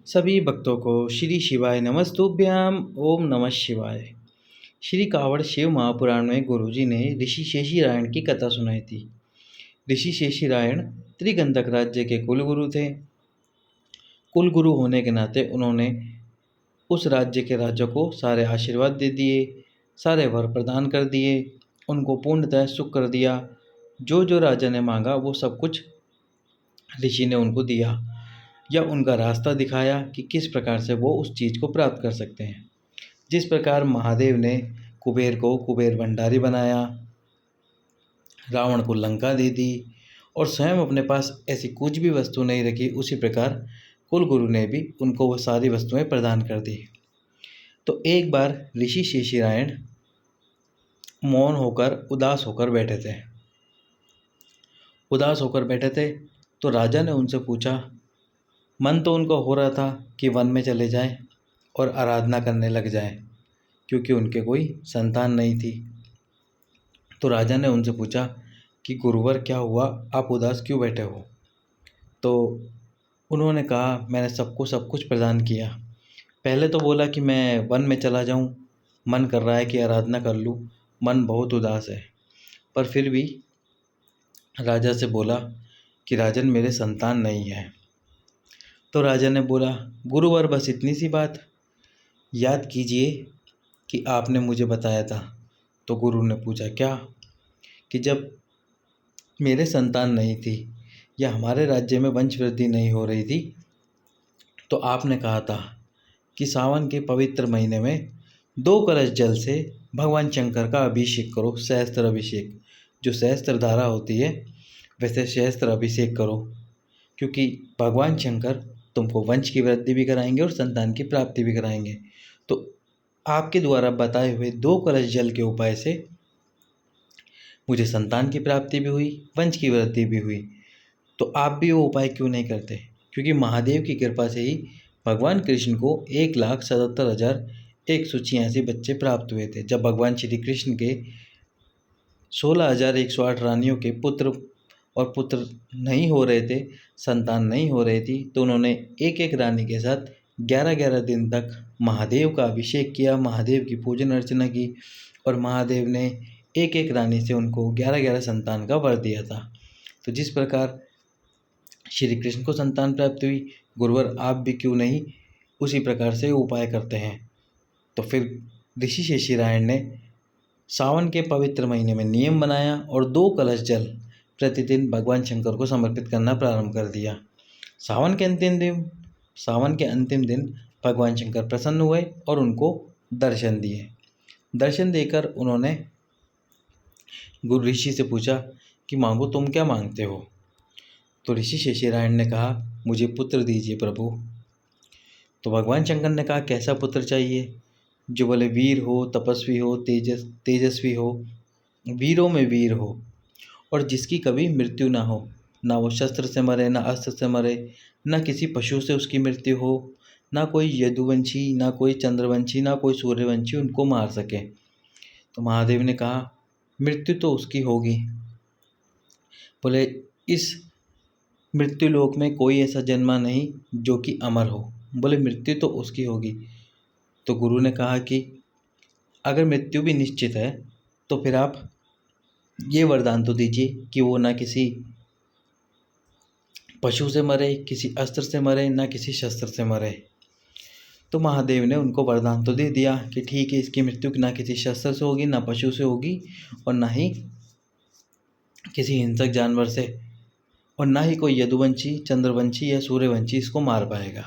सभी भक्तों को श्री शिवाय नमस्तुभ्याम ओम नमः शिवाय। श्री कावड़ शिव महापुराण में गुरुजी ने ऋषि शेषीरायण की कथा सुनाई थी। ऋषि शेषीरायण त्रिगंधक राज्य के कुलगुरु थे। कुलगुरु होने के नाते उन्होंने उस राज्य के राजा को सारे आशीर्वाद दे दिए, सारे वर प्रदान कर दिए, उनको पूर्णतः सुख कर दिया। जो जो राजा ने मांगा वो सब कुछ ऋषि ने उनको दिया या उनका रास्ता दिखाया कि किस प्रकार से वो उस चीज़ को प्राप्त कर सकते हैं। जिस प्रकार महादेव ने कुबेर को कुबेर भंडारी बनाया, रावण को लंका दे दी और स्वयं अपने पास ऐसी कुछ भी वस्तु नहीं रखी, उसी प्रकार कुलगुरु ने भी उनको वो सारी वस्तुएं प्रदान कर दी। तो एक बार ऋषि शेषीरायण मौन होकर उदास होकर बैठे थे। तो राजा ने उनसे पूछा, मन तो उनका हो रहा था कि वन में चले जाएं और आराधना करने लग जाएं, क्योंकि उनके कोई संतान नहीं थी। तो राजा ने उनसे पूछा कि गुरुवर क्या हुआ, आप उदास क्यों बैठे हो? तो उन्होंने कहा, मैंने सबको सब कुछ प्रदान किया। पहले तो बोला कि मैं वन में चला जाऊं, मन कर रहा है कि आराधना कर लूं, मन बहुत उदास है। पर फिर भी राजा से बोला कि राजन मेरे संतान नहीं है। तो राजा ने बोला, गुरुवर बस इतनी सी बात, याद कीजिए कि आपने मुझे बताया था। तो गुरु ने पूछा, क्या? कि जब मेरे संतान नहीं थी या हमारे राज्य में वंश वृद्धि नहीं हो रही थी, तो आपने कहा था कि सावन के पवित्र महीने में 2 कलश जल से भगवान शंकर का अभिषेक करो, सहस्त्र अभिषेक। जो सहस्त्र धारा होती है वैसे सहस्त्र अभिषेक करो, क्योंकि भगवान शंकर तुमको वंश की वृद्धि भी कराएंगे और संतान की प्राप्ति भी कराएंगे। तो आपके द्वारा बताए हुए 2 कलश जल के उपाय से मुझे संतान की प्राप्ति भी हुई, वंश की वृद्धि भी हुई। तो आप भी वो उपाय क्यों नहीं करते? क्योंकि महादेव की कृपा से ही भगवान कृष्ण को 1,77,186 बच्चे प्राप्त हुए थे। जब भगवान श्री कृष्ण के 16,108 रानियों के पुत्र नहीं हो रहे थे, संतान नहीं हो रही थी, तो उन्होंने एक एक रानी के साथ 11-11 दिन तक महादेव का अभिषेक किया, महादेव की पूजन अर्चना की और महादेव ने एक एक रानी से उनको 11-11 संतान का वर दिया था। तो जिस प्रकार श्री कृष्ण को संतान प्राप्त हुई, गुरुवर आप भी क्यों नहीं उसी प्रकार से उपाय करते हैं? तो फिर ऋषि शेषीरायण ने सावन के पवित्र महीने में नियम बनाया और 2 कलश जल प्रतिदिन भगवान शंकर को समर्पित करना प्रारंभ कर दिया। सावन के अंतिम दिन भगवान शंकर प्रसन्न हुए और उनको दर्शन दिए। दर्शन देकर उन्होंने गुरु ऋषि से पूछा कि मांगो, तुम क्या मांगते हो? तो ऋषि शेषीरायण ने कहा, मुझे पुत्र दीजिए प्रभु। तो भगवान शंकर ने कहा, कैसा पुत्र चाहिए? जो बोले वीर हो, तपस्वी हो, तेजस्वी हो, वीरों में वीर हो और जिसकी कभी मृत्यु ना हो, ना वो शस्त्र से मरे, ना अस्त्र से मरे, ना किसी पशु से उसकी मृत्यु हो, ना कोई यदुवंशी, ना कोई चंद्रवंशी, ना कोई सूर्यवंशी उनको मार सके। तो महादेव ने कहा, मृत्यु तो उसकी होगी। बोले, इस मृत्यु लोक में कोई ऐसा जन्मा नहीं जो कि अमर हो। बोले, मृत्यु तो उसकी होगी। तो गुरु ने कहा कि अगर मृत्यु भी निश्चित है तो फिर आप ये वरदान तो दीजिए कि वो ना किसी पशु से मरे, किसी अस्त्र से मरे, ना किसी शस्त्र से मरे। तो महादेव ने उनको वरदान तो दे दिया कि ठीक है, इसकी मृत्यु ना किसी शस्त्र से होगी, ना पशु से होगी और ना ही किसी हिंसक जानवर से, और ना ही कोई यदुवंशी, चंद्रवंशी या सूर्यवंशी इसको मार पाएगा।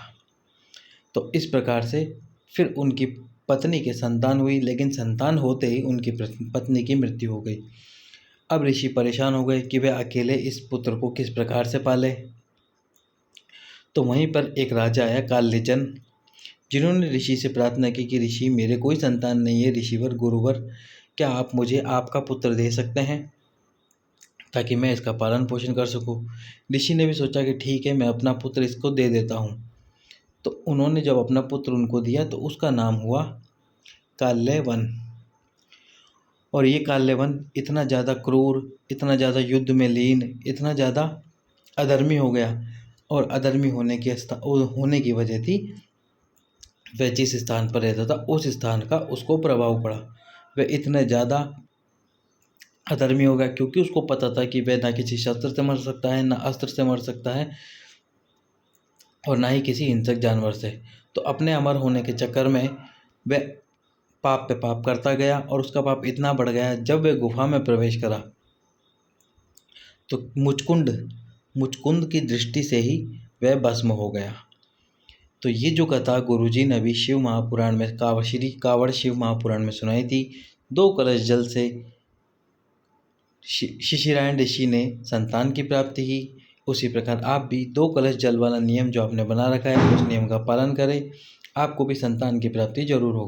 तो इस प्रकार से फिर उनकी पत्नी के संतान हुई, लेकिन संतान होते ही उनकी पत्नी की मृत्यु हो गई। अब ऋषि परेशान हो गए कि वे अकेले इस पुत्र को किस प्रकार से पाले। तो वहीं पर एक राजा आया, काल्यजन, जिन्होंने ऋषि से प्रार्थना की कि ऋषि मेरे कोई संतान नहीं है, ऋषिवर गुरुवर क्या आप मुझे आपका पुत्र दे सकते हैं ताकि मैं इसका पालन पोषण कर सकूं। ऋषि ने भी सोचा कि ठीक है, मैं अपना पुत्र इसको दे देता हूँ। तो उन्होंने जब अपना पुत्र उनको दिया तो उसका नाम हुआ काल्यवन। और ये काल्यवन इतना ज़्यादा क्रूर, इतना ज़्यादा युद्ध में लीन, इतना ज़्यादा अधर्मी हो गया और अधर्मी होने की वजह थी, वह जिस स्थान पर रहता था उस स्थान का उसको प्रभाव पड़ा। वह इतने ज़्यादा अधर्मी हो गया क्योंकि उसको पता था कि वह ना किसी शस्त्र से मर सकता है, ना अस्त्र से मर सकता है, और ना ही किसी हिंसक जानवर से। तो अपने अमर होने के चक्कर में वह पाप पे पाप करता गया, और उसका पाप इतना बढ़ गया, जब वह गुफा में प्रवेश करा तो मुचकुंद की दृष्टि से ही वह भस्म हो गया। तो ये जो कथा गुरुजी ने अभी शिव महापुराण में कावड़ शिव महापुराण में सुनाई थी, 2 कलश जल से शिशिरायण ऋषि ने संतान की प्राप्ति की। उसी प्रकार आप भी 2 कलश जल वाला नियम जो आपने बना रखा है उस नियम का पालन करें, आपको भी संतान की प्राप्ति जरूर होगी।